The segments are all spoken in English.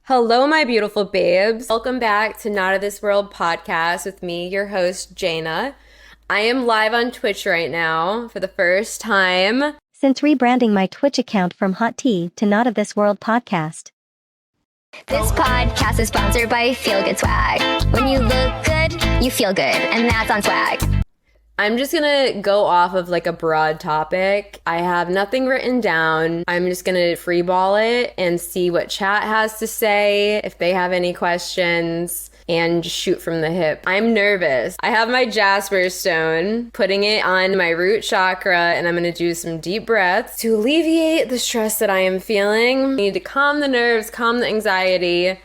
Hello, my beautiful babes. Welcome back to Not of This World podcast with me, your host, Jaina. I am live on Twitch right now for the first time since rebranding my Twitch account from Hot Tea to Not of This World podcast. This podcast is sponsored by Feel Good Swag. When you look good, you feel good, and that's on swag. I'm just gonna go off of like a broad topic. I have nothing written down. I'm just gonna freeball it and see what chat has to say, if they have any questions, and just shoot from the hip. I'm nervous. I have my Jasper stone, putting it on my root chakra, and I'm gonna do some deep breaths to alleviate the stress that I am feeling. I need to calm the nerves, calm the anxiety.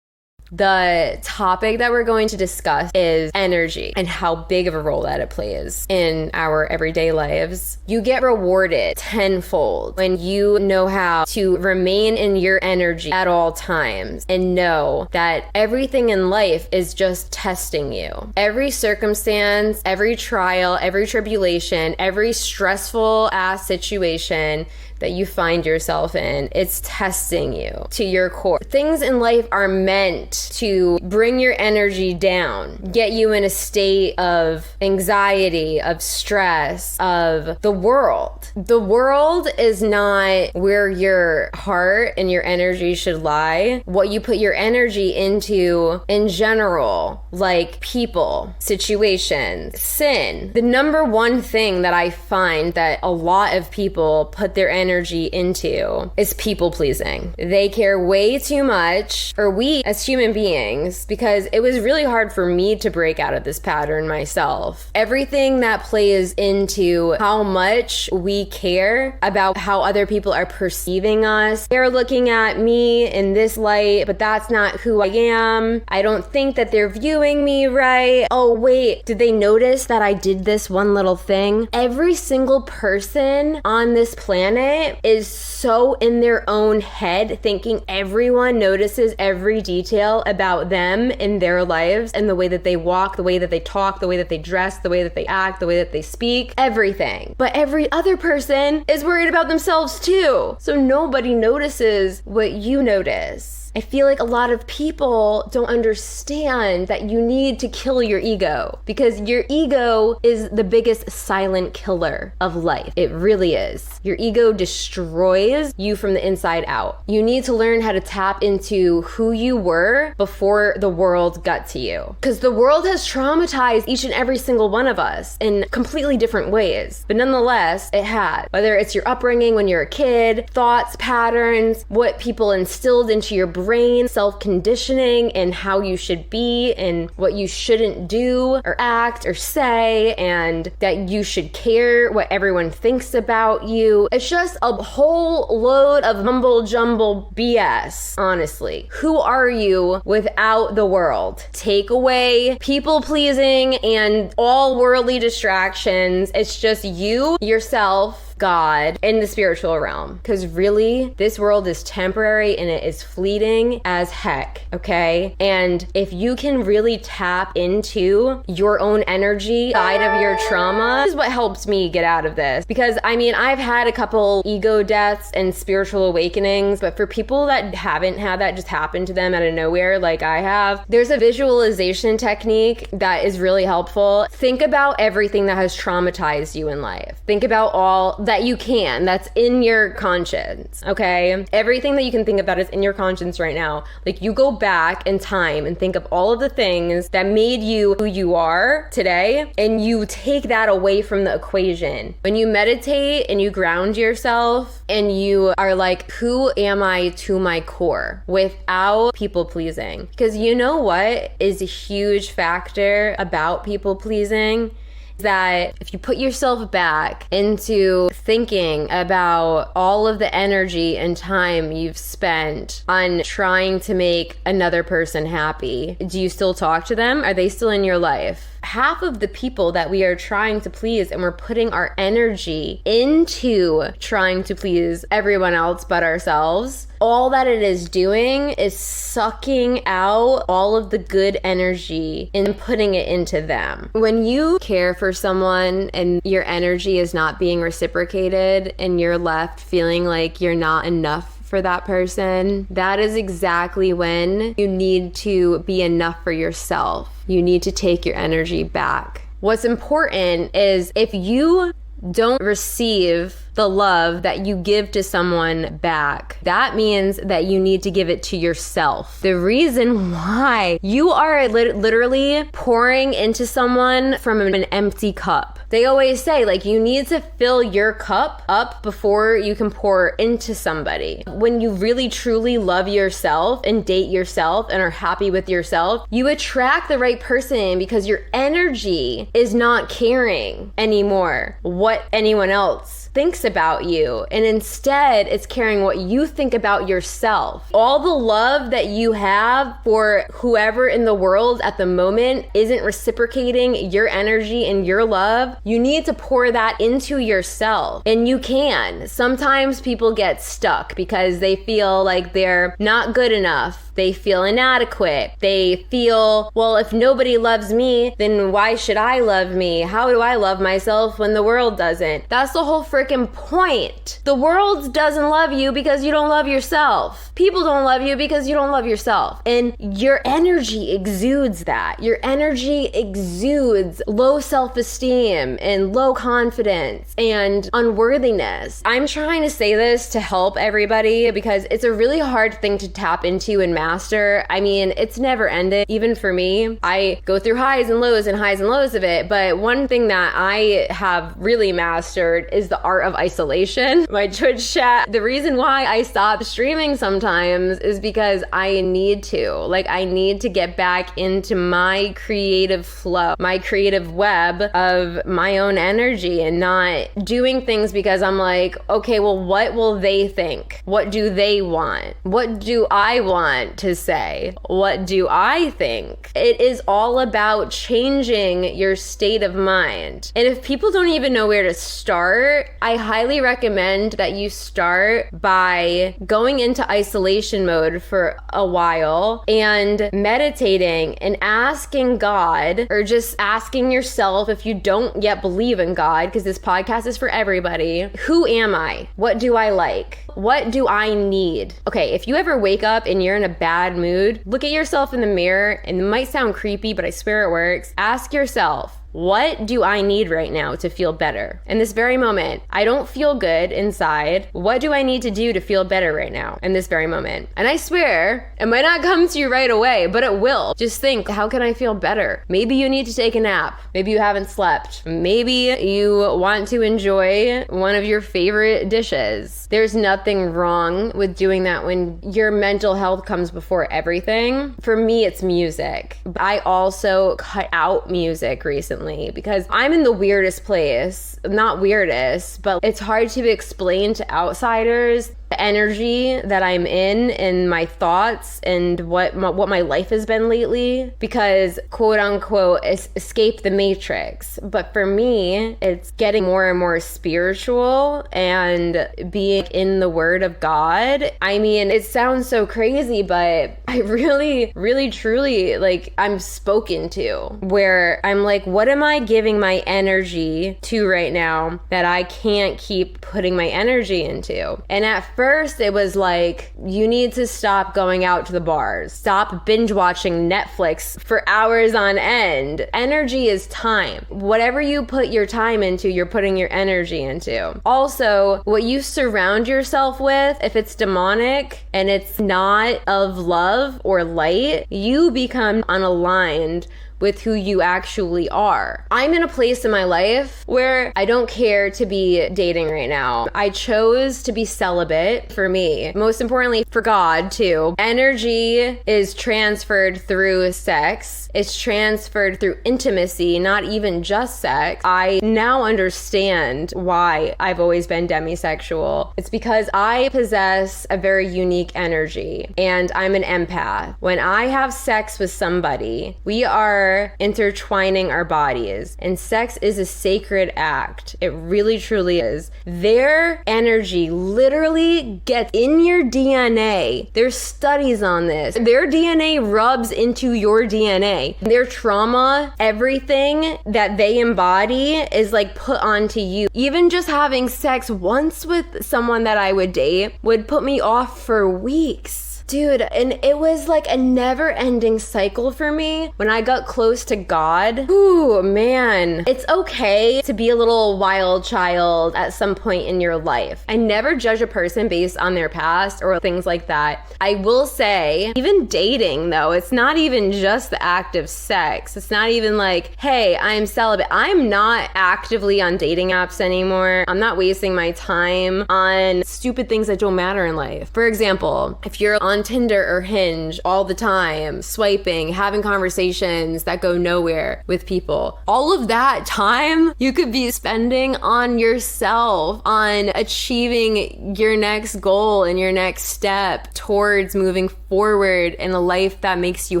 The topic that we're going to discuss is energy and how big of a role that it plays in our everyday lives. You get rewarded tenfold when you know how to remain in your energy at all times and know that everything in life is just testing you. Every circumstance, every trial, every tribulation, every stressful ass situation that you find yourself in, it's testing you to your core. Things in life are meant to bring your energy down, get you in a state of anxiety, of stress, of the world. The world is not where your heart and your energy should lie. What you put your energy into in general, like people, situations, sin. The number one thing that I find that a lot of people put their energy into is people pleasing. They care way too much, or we as human beings, because it was really hard for me to break out of this pattern myself. Everything that plays into how much we care about how other people are perceiving us. They're looking at me in this light, but that's not who I am. I don't think that they're viewing me right. Oh wait, did they notice that I did this one little thing? Every single person on this planet is so in their own head, thinking everyone notices every detail about them in their lives and the way that they walk, the way that they talk, the way that they dress, the way that they act, the way that they speak, everything. But every other person is worried about themselves too. So nobody notices what you notice. I feel like a lot of people don't understand that you need to kill your ego, because your ego is the biggest silent killer of life. It really is. Your ego destroys you from the inside out. You need to learn how to tap into who you were before the world got to you, because the world has traumatized each and every single one of us in completely different ways. But nonetheless, it had. Whether it's your upbringing when you're a kid, thoughts, patterns, what people instilled into your brain, self-conditioning, and how you should be and what you shouldn't do or act or say, and that you should care what everyone thinks about you. It's just a whole load of mumble jumble BS, honestly. Who are you without the world? Take away people pleasing and all worldly distractions. It's just you, yourself, God, in the spiritual realm. Because really, this world is temporary and it is fleeting as heck, okay? And if you can really tap into your own energy side of your trauma, this is what helps me get out of this. Because I mean, I've had a couple ego deaths and spiritual awakenings, but for people that haven't had that just happen to them out of nowhere, like I have, there's a visualization technique that is really helpful. Think about everything that has traumatized you in life. Think about all that you can, that's in your conscience, okay? Everything that you can think about is in your conscience right now. Like, you go back in time and think of all of the things that made you who you are today, and you take that away from the equation. When you meditate and you ground yourself and you are like, who am I to my core, without people pleasing? Because you know what is a huge factor about people pleasing? That if you put yourself back into thinking about all of the energy and time you've spent on trying to make another person happy, do you still talk to them? Are they still in your life? Half of the people that we are trying to please and we're putting our energy into trying to please everyone else but ourselves, all that it is doing is sucking out all of the good energy and putting it into them. When you care for someone and your energy is not being reciprocated and you're left feeling like you're not enough for that person, that is exactly when you need to be enough for yourself. You need to take your energy back. What's important is if you don't receive the love that you give to someone back, that means that you need to give it to yourself. The reason why you are literally pouring into someone from an empty cup. They always say, like, you need to fill your cup up before you can pour into somebody. When you really truly love yourself and date yourself and are happy with yourself, you attract the right person because your energy is not caring anymore what anyone else thinks about you, and instead it's caring what you think about yourself. All the love that you have for whoever in the world at the moment isn't reciprocating your energy and your love. You need to pour that into yourself, and you can. Sometimes people get stuck because they feel like they're not good enough. They feel inadequate. They feel, well, if nobody loves me, then why should I love me? How do I love myself when the world doesn't? That's the whole freaking point. The world doesn't love you because you don't love yourself. People don't love you because you don't love yourself. And your energy exudes that. Your energy exudes low self-esteem and low confidence and unworthiness. I'm trying to say this to help everybody because it's a really hard thing to tap into and master. I mean, it's never ended. Even for me, I go through highs and lows of it. But one thing that I have really mastered is the art of isolation. My Twitch chat, the reason why I stop streaming sometimes is because I need to. Like, I need to get back into my creative flow, my creative web of my own energy, and not doing things because I'm like, okay, well, what will they think? What do they want? What do I want to say? What do I think? It is all about changing your state of mind. And if people don't even know where to start, I highly recommend that you start by going into isolation mode for a while and meditating and asking God, or just asking yourself if you don't yet believe in God, because this podcast is for everybody. Who am I? What do I like? What do I need? Okay, if you ever wake up and you're in a bad mood, look at yourself in the mirror, and it might sound creepy, but I swear it works. Ask yourself, what do I need right now to feel better? In this very moment, I don't feel good inside. What do I need to do to feel better right now in this very moment? And I swear, it might not come to you right away, but it will. Just think, how can I feel better? Maybe you need to take a nap. Maybe you haven't slept. Maybe you want to enjoy one of your favorite dishes. There's nothing wrong with doing that when your mental health comes before everything. For me, it's music. I also cut out music recently because I'm in the weirdest place. Not weirdest, but it's hard to explain to outsiders the energy that I'm in and my thoughts and what my life has been lately, because quote unquote escape the matrix. But for me, it's getting more and more spiritual and being in the word of God. I mean, it sounds so crazy, but I really, really, truly, like, I'm spoken to, where I'm like, what am I giving my energy to right now that I can't keep putting my energy into? And at first it was like, you need to stop going out to the bars, stop binge watching Netflix for hours on end. Energy is time. Whatever you put your time into, you're putting your energy into. Also, what you surround yourself with, if it's demonic and it's not of love or light, you become unaligned with who you actually are. I'm in a place in my life where I don't care to be dating right now. I chose to be celibate for me. Most importantly, for God too. Energy is transferred through sex. It's transferred through intimacy, not even just sex. I now understand why I've always been demisexual. It's because I possess a very unique energy and I'm an empath. When I have sex with somebody, we are are intertwining our bodies, and sex is a sacred act. It really truly is. Their energy literally gets in your DNA. There's studies on this. Their DNA rubs into your DNA. Their trauma, everything that they embody is like put onto you. Even just having sex once with someone that I would date would put me off for weeks. Dude, and it was like a never-ending cycle for me when I got close to God. Ooh, man. It's okay to be a little wild child at some point in your life. I never judge a person based on their past or things like that. I will say, even dating though, it's not even just the act of sex. It's not even like, hey, I'm celibate. I'm not actively on dating apps anymore. I'm not wasting my time on stupid things that don't matter in life. For example, if you're on Tinder or Hinge all the time, swiping, having conversations that go nowhere with people, all of that time you could be spending on yourself, on achieving your next goal and your next step towards moving forward in a life that makes you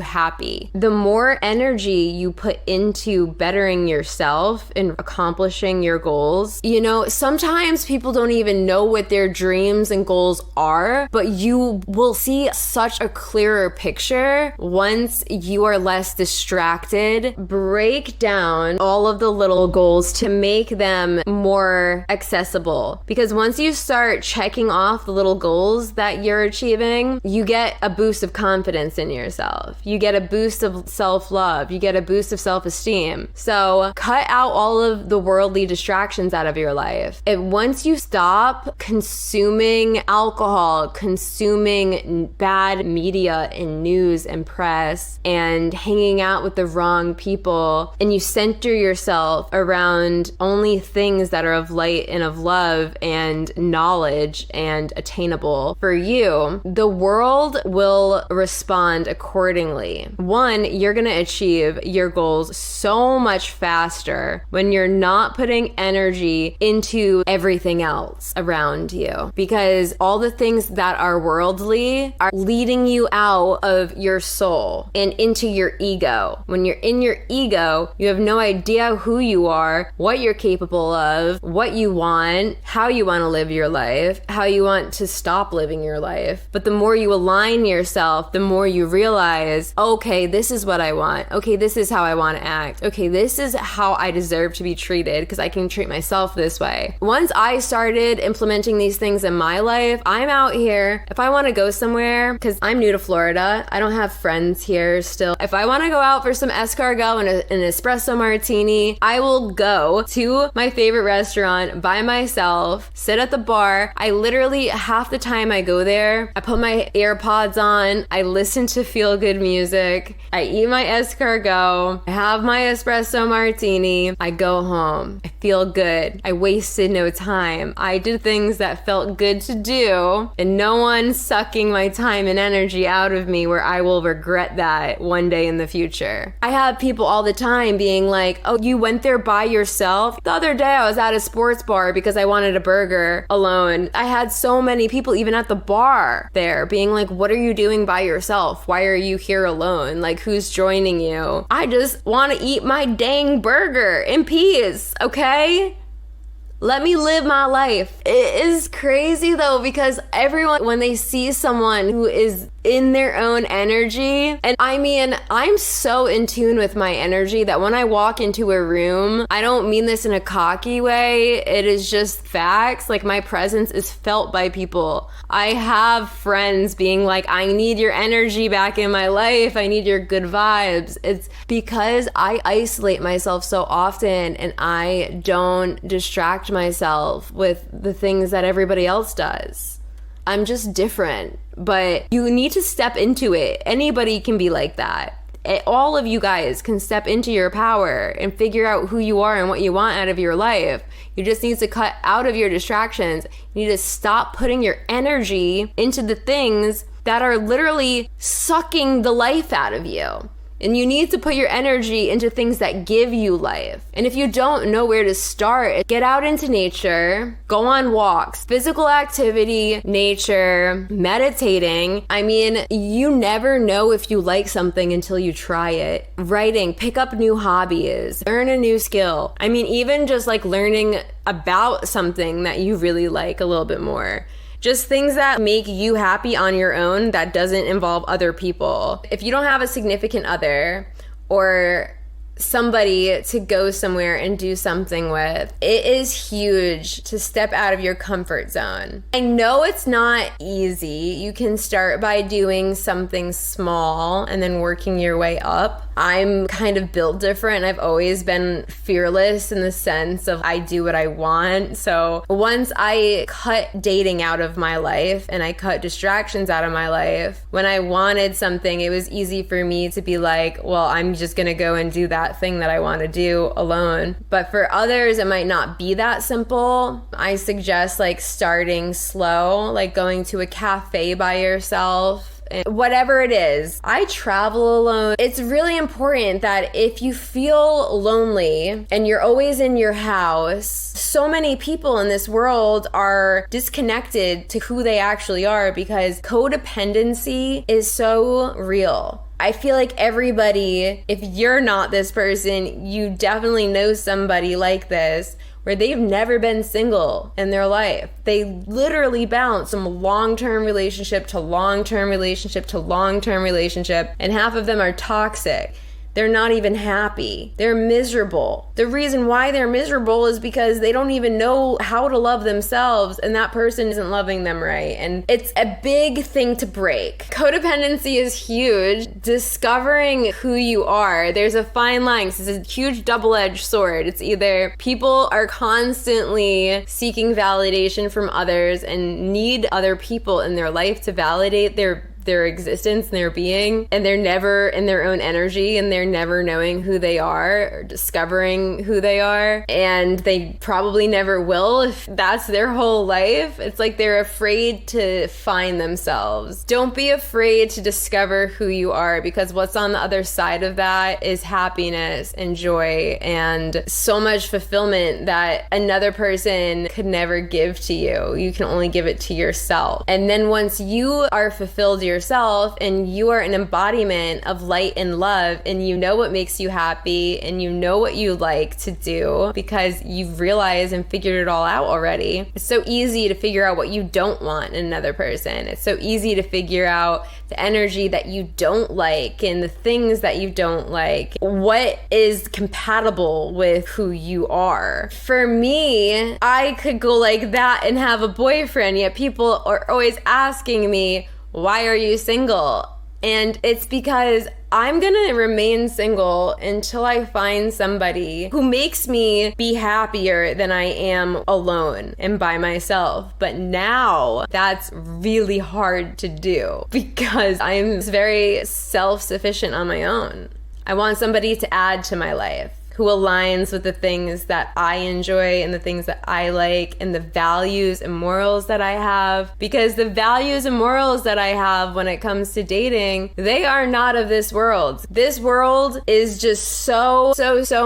happy. The more energy you put into bettering yourself and accomplishing your goals, you know, sometimes people don't even know what their dreams and goals are, but you will see such a clearer picture once you are less distracted. Break down all of the little goals to make them more accessible, because once you start checking off the little goals that you're achieving, you get a boost of confidence in yourself. You get a boost of self-love. You get a boost of self-esteem. So cut out all of the worldly distractions out of your life. And once you stop consuming alcohol, consuming bad media and news and press, and hanging out with the wrong people, and you center yourself around only things that are of light and of love and knowledge and attainable for you, the world will respond accordingly. One, you're going to achieve your goals so much faster when you're not putting energy into everything else around you, because all the things that are worldly are leading you out of your soul and into your ego. When you're in your ego, you have no idea who you are, what you're capable of, what you want, how you want to live your life, how you want to stop living your life. But the more you align yourself, the more you realize, okay, this is what I want. Okay, this is how I want to act. Okay, this is how I deserve to be treated, because I can treat myself this way. Once I started implementing these things in my life, I'm out here. If I want to go somewhere, because I'm new to Florida, I don't have friends here still. If I want to go out for some escargot and an espresso martini, I will go to my favorite restaurant by myself, sit at the bar. I literally, half the time I go there, I put my AirPods on, I listen to feel-good music, I eat my escargot, I have my espresso martini, I go home. I feel good. I wasted no time. I did things that felt good to do, and no one's sucking my time and energy out of me where I will regret that one day in the future. I have people all the time being like, oh, you went there by yourself? The other day I was at a sports bar because I wanted a burger alone. I had so many people even at the bar there being like, what are you doing by yourself? Why are you here alone? Like, who's joining you? I just want to eat my dang burger in peace, okay? Let me live my life. It is crazy though, because everyone, when they see someone who is in their own energy, and I mean, I'm so in tune with my energy that when I walk into a room, I don't mean this in a cocky way. It is just facts. Like, my presence is felt by people. I have friends being like, I need your energy back in my life. I need your good vibes. It's because I isolate myself so often and I don't distract myself with the things that everybody else does. I'm just different, but you need to step into it. Anybody can be like that. All of you guys can step into your power and figure out who you are and what you want out of your life. You just need to cut out of your distractions. You need to stop putting your energy into the things that are literally sucking the life out of you. And you need to put your energy into things that give you life. And if you don't know where to start, get out into nature, go on walks, physical activity, nature, meditating. I mean, you never know if you like something until you try it. Writing, pick up new hobbies, learn a new skill. I mean, even just like learning about something that you really like a little bit more. Just things that make you happy on your own that doesn't involve other people. If you don't have a significant other or somebody to go somewhere and do something with, it is huge to step out of your comfort zone. I know it's not easy. You can start by doing something small and then working your way up. I'm kind of built different. I've always been fearless in the sense of I do what I want. So once I cut dating out of my life and I cut distractions out of my life, when I wanted something, it was easy for me to be like, well, I'm just gonna go and do that thing that I want to do alone. But for others, it might not be that simple. I suggest like starting slow, like going to a cafe by yourself. Whatever it is. I travel alone. It's really important that if you feel lonely and you're always in your house, so many people in this world are disconnected to who they actually are because codependency is so real. I feel like everybody, if you're not this person, you definitely know somebody like this where they've never been single in their life. They literally bounce from long-term relationship to long-term relationship to long-term relationship, and half of them are toxic. They're not even happy. They're miserable. The reason why they're miserable is because they don't even know how to love themselves and that person isn't loving them right. And it's a big thing to break. Codependency is huge. Discovering who you are, there's a fine line. This is a huge double-edged sword. It's either people are constantly seeking validation from others and need other people in their life to validate their existence and their being, and they're never in their own energy and they're never knowing who they are or discovering who they are, and they probably never will if that's their whole life. It's like they're afraid to find themselves. Don't be afraid to discover who you are, because what's on the other side of that is happiness and joy and so much fulfillment that another person could never give to you. You can only give it to yourself. And then once you are fulfilled yourself and you are an embodiment of light and love, and you know what makes you happy and you know what you like to do because you've realized and figured it all out already, it's so easy to figure out what you don't want in another person. It's so easy to figure out the energy that you don't like and the things that you don't like. What is compatible with who you are? For me, I could go like that and have a boyfriend, yet people are always asking me, why are you single? And it's because I'm gonna remain single until I find somebody who makes me be happier than I am alone and by myself. But now that's really hard to do because I'm very self-sufficient on my own. I want somebody to add to my life who aligns with the things that I enjoy and the things that I like and the values and morals that I have. Because the values and morals that I have when it comes to dating, they are not of this world. This world is just so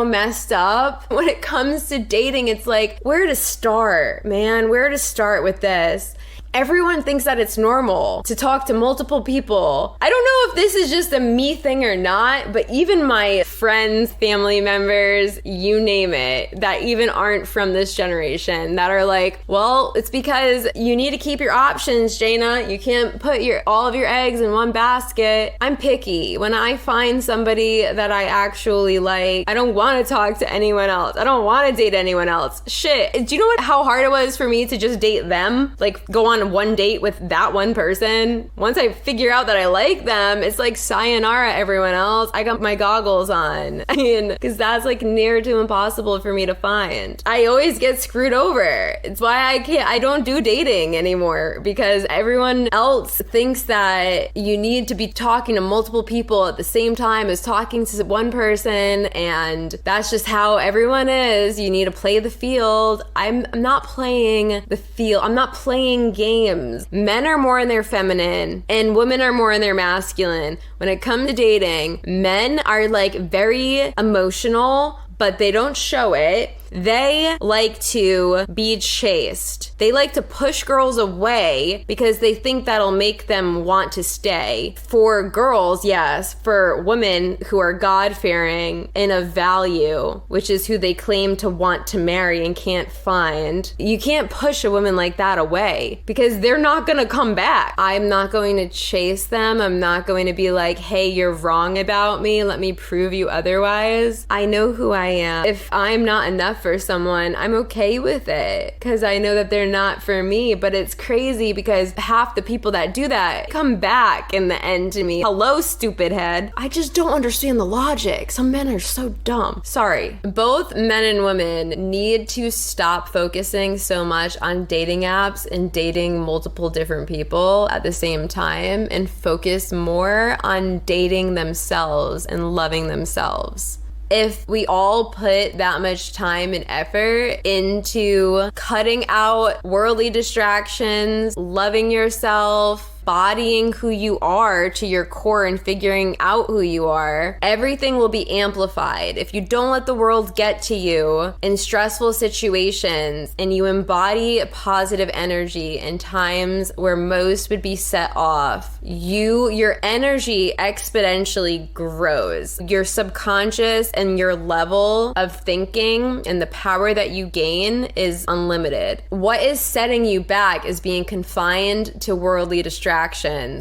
messed up. When it comes to dating, it's like, where to start, man? Where to start with this? Everyone thinks that it's normal to talk to multiple people. I don't know if this is just a me thing or not, but even my friends, family members, you name it, that even aren't from this generation, that are like, well, it's because you need to keep your options, Jana. You can't put all of your eggs in one basket. I'm picky. When I find somebody that I actually like, I don't want to talk to anyone else. I don't want to date anyone else. Shit. Do you know how hard it was for me to just date them? Like, go on one date with that one person. Once I figure out that I like them, it's like sayonara everyone else. I got my goggles on. I mean, because that's like near to impossible for me to find. I always get screwed over. It's why I don't do dating anymore, because everyone else thinks that you need to be talking to multiple people at the same time as talking to one person, and that's just how everyone is. You need to play the field. I'm not playing the field. I'm not playing games games. Men are more in their feminine and women are more in their masculine. When it comes to dating, men are like very emotional, but they don't show it. They like to be chased. They like to push girls away because they think that'll make them want to stay. For girls, yes. For women who are God-fearing and of value, which is who they claim to want to marry and can't find, you can't push a woman like that away because they're not gonna come back. I'm not going to chase them. I'm not going to be like, hey, you're wrong about me. Let me prove you otherwise. I know who I am. If I'm not enough for someone, I'm okay with it because I know that they're not for me. But it's crazy because half the people that do that come back in the end to me. Hello, stupid head. I just don't understand the logic. Some men are so dumb. Sorry. Both men and women need to stop focusing so much on dating apps and dating multiple different people at the same time and focus more on dating themselves and loving themselves. If we all put that much time and effort into cutting out worldly distractions, loving yourself, bodying who you are to your core and figuring out who you are, everything will be amplified. If you don't let the world get to you in stressful situations and you embody positive energy in times where most would be set off, your energy exponentially grows. Your subconscious and your level of thinking and the power that you gain is unlimited. What is setting you back is being confined to worldly distractions.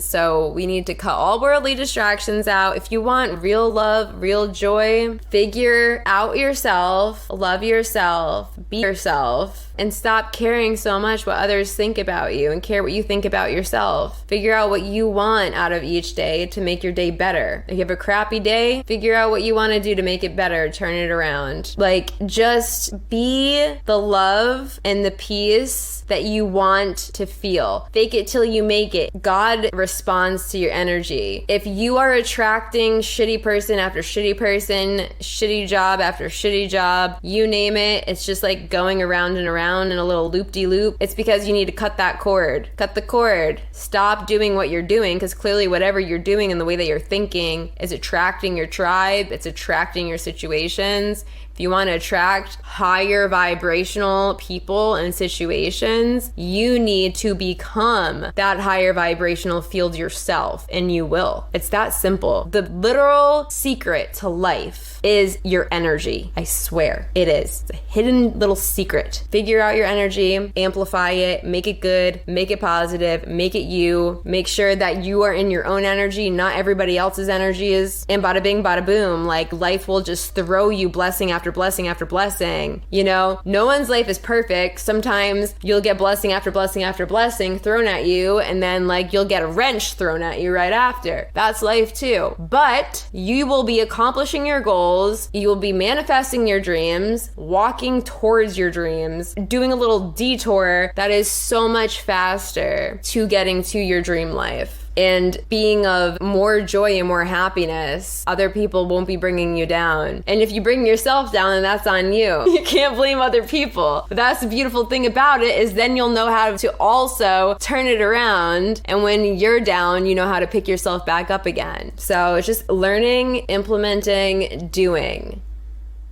So we need to cut all worldly distractions out. If you want real love, real joy, figure out yourself, love yourself, be yourself, and stop caring so much what others think about you and care what you think about yourself. Figure out what you want out of each day to make your day better. If you have a crappy day, figure out what you want to do to make it better, turn it around. Like, just be the love and the peace that you want to feel. Fake it till you make it. God responds to your energy. If you are attracting shitty person after shitty person, shitty job after shitty job, you name it, it's just like going around and around in a little loop-de-loop. It's because you need to cut that cord. Cut the cord. Stop doing what you're doing, because clearly whatever you're doing and the way that you're thinking is attracting your tribe, it's attracting your situations. If you want to attract higher vibrational people and situations, you need to become that higher vibrational field yourself, and you will. It's that simple. The literal secret to life is your energy. I swear it is. It's a hidden little secret. Figure out your energy, amplify it, make it good, make it positive, make it you. Make sure that you are in your own energy, not everybody else's energy is. And bada bing, bada boom. Like, life will just throw you blessing after blessing after blessing. You know, no one's life is perfect. Sometimes you'll get blessing after blessing after blessing thrown at you, and then like you'll get a wrench thrown at you right after. That's life too. But you will be accomplishing your goals. You will be manifesting your dreams, walking towards your dreams, doing a little detour that is so much faster to getting to your dream life. And being of more joy and more happiness, other people won't be bringing you down. And if you bring yourself down, then that's on you. You can't blame other people. But that's the beautiful thing about it, is then you'll know how to also turn it around. And when you're down, you know how to pick yourself back up again. So it's just learning, implementing, doing.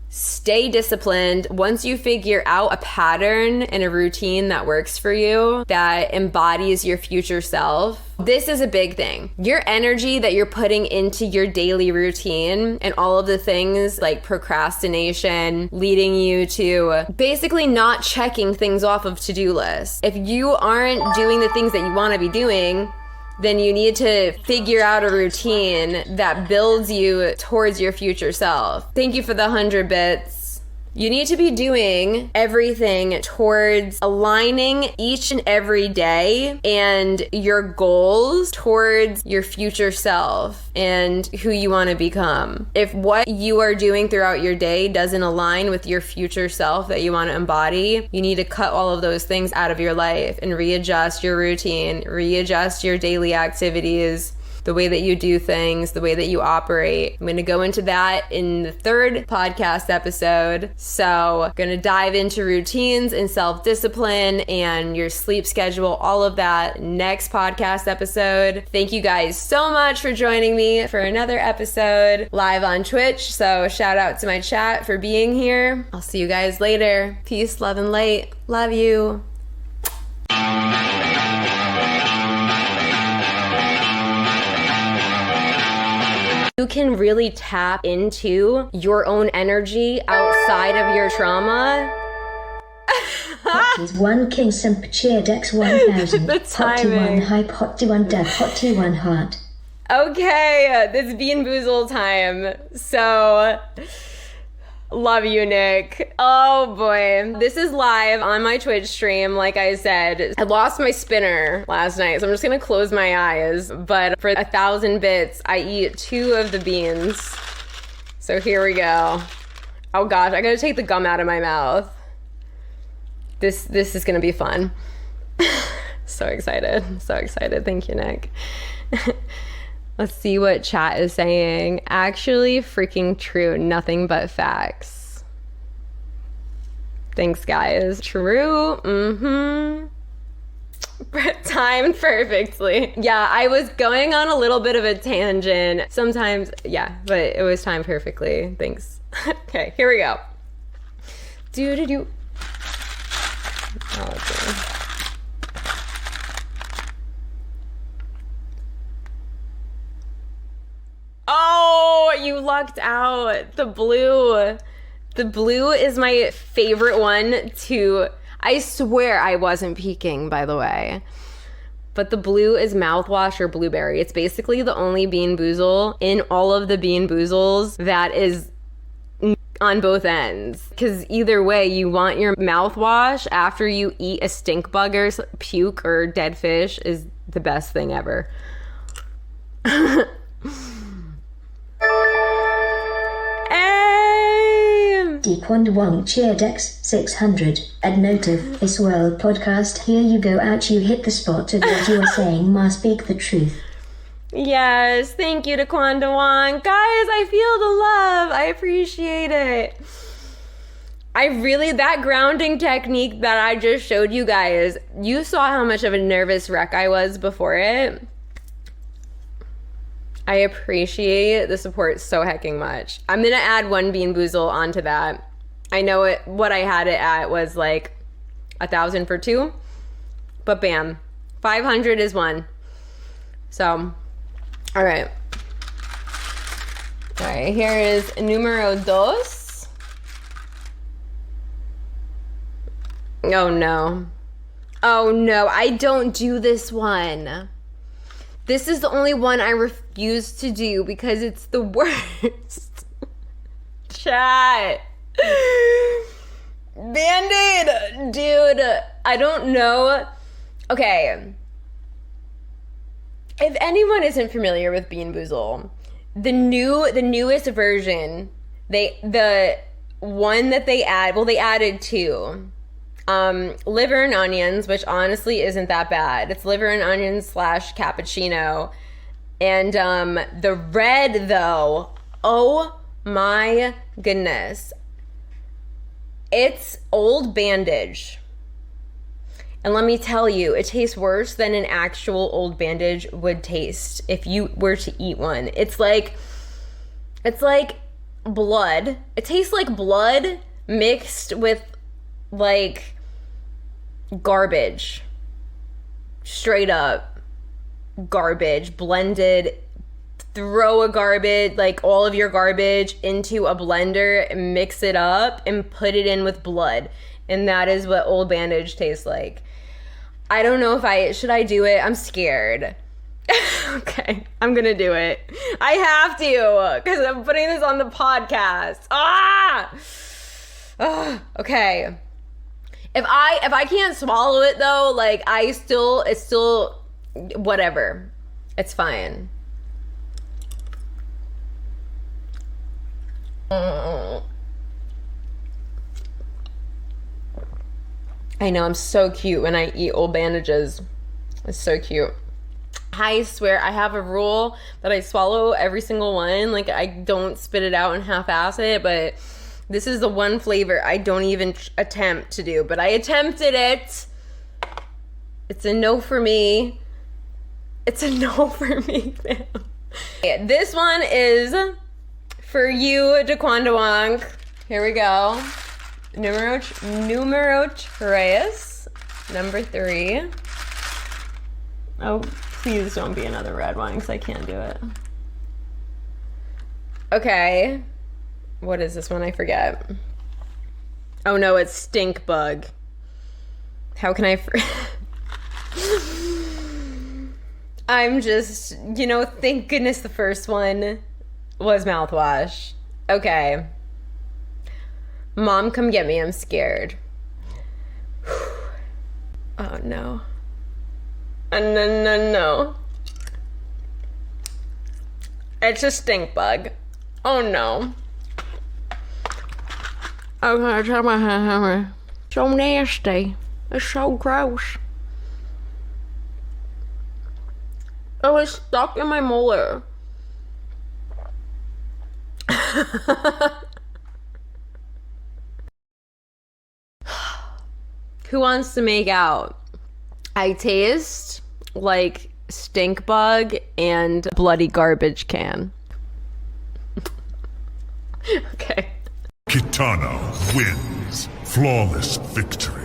Stay disciplined. Once you figure out a pattern and a routine that works for you, that embodies your future self, this is a big thing. Your energy that you're putting into your daily routine and all of the things like procrastination leading you to basically not checking things off of to-do lists. If you aren't doing the things that you want to be doing, then you need to figure out a routine that builds you towards your future self. Thank you for the 100 bits. You need to be doing everything towards aligning each and every day and your goals towards your future self and who you want to become. If what you are doing throughout your day doesn't align with your future self that you want to embody, you need to cut all of those things out of your life and readjust your routine, readjust your daily activities. the way that you do things, the way that you operate. I'm going to go into that in the third podcast episode. So I'm going to dive into routines and self-discipline and your sleep schedule, all of that next podcast episode. Thank you guys so much for joining me for another episode live on Twitch. So shout out to my chat for being here. I'll see you guys later. Peace, love, and light. Love you. You can really tap into your own energy outside of your trauma. Hotties 1 king simp cheer dex 1000. The Hottie 1 timing. hype, Hottie 1 dev, Hottie 1 heart. Okay, this is BeanBoozled time. So, love you, Nick. Oh boy. This is live on my Twitch stream, like I said. I lost my spinner last night, so I'm just gonna close my eyes. But for 1,000 bits, I eat 2 of the beans. So here we go. Oh gosh, I gotta take the gum out of my mouth. This is gonna be fun. So excited. So excited. Thank you, Nick. Let's see what chat is saying. Actually, freaking true. Nothing but facts. Thanks, guys. True. Timed perfectly. Yeah, I was going on a little bit of a tangent. Sometimes, yeah, but it was timed perfectly. Thanks. Okay, here we go. Do-do-do. Oh, okay. Oh, you lucked out. The blue. The blue is my favorite one to... I swear I wasn't peeking, by the way. But the blue is mouthwash or blueberry. It's basically the only BeanBoozle in all of the BeanBoozles that is on both ends. Because either way, you want your mouthwash after you eat a stink bug or puke or dead fish is the best thing ever. Dequand Wong cheer dex 600. Adnotive, this world podcast, here you go out, you hit the spot of what you are saying, must speak the truth. Yes, thank you to Kwanda Wong. Guys, I feel the love. I appreciate it. That grounding technique that I just showed you guys, you saw how much of a nervous wreck I was before it. I appreciate the support so hecking much. I'm gonna add 1 BeanBoozle onto that. I know what I had it at was like 1,000 for 2, but bam, 500 is 1. So, all right, here is numero dos. Oh no, I don't do this one. This is the only one I refuse to do because it's the worst. Chat. Band-Aid. Dude, I don't know. Okay. If anyone isn't familiar with BeanBoozled, the newest version, the one that they added 2. Liver and onions, which honestly isn't that bad. It's liver and onions / cappuccino. And the red though, oh my goodness. It's old bandage. And let me tell you, it tastes worse than an actual old bandage would taste if you were to eat one. It's like blood. It tastes like blood mixed with like garbage. Straight up garbage blended. Throw all of your garbage into a blender, mix it up and put it in with blood. And that is what old bandage tastes like. I don't know should I do it? I'm scared. Okay, I'm gonna do it. I have to, because I'm putting this on the podcast. Okay. If I can't swallow it though, like it's still whatever. It's fine. I know, I'm so cute when I eat old bandages. It's so cute. I swear I have a rule that I swallow every single one. Like, I don't spit it out and half-ass it, but this is the one flavor I don't even attempt to do. But I attempted it. It's a no for me. It's a no for me, fam. Okay, this one is for you, Daquandawonk. Here we go. Numero 3. Number 3. Oh, please don't be another red one because I can't do it. Okay. What is this one? I forget. Oh no, it's stink bug. How can I... I'm just, thank goodness the first one was mouthwash. Okay. Mom, come get me. I'm scared. Oh no. No. It's a stink bug. Oh no. Okay, try my hammer. So nasty. It's so gross. Oh, it's stuck in my molar. Who wants to make out? I taste like stink bug and bloody garbage can. Okay. Kitana wins. Flawless victory.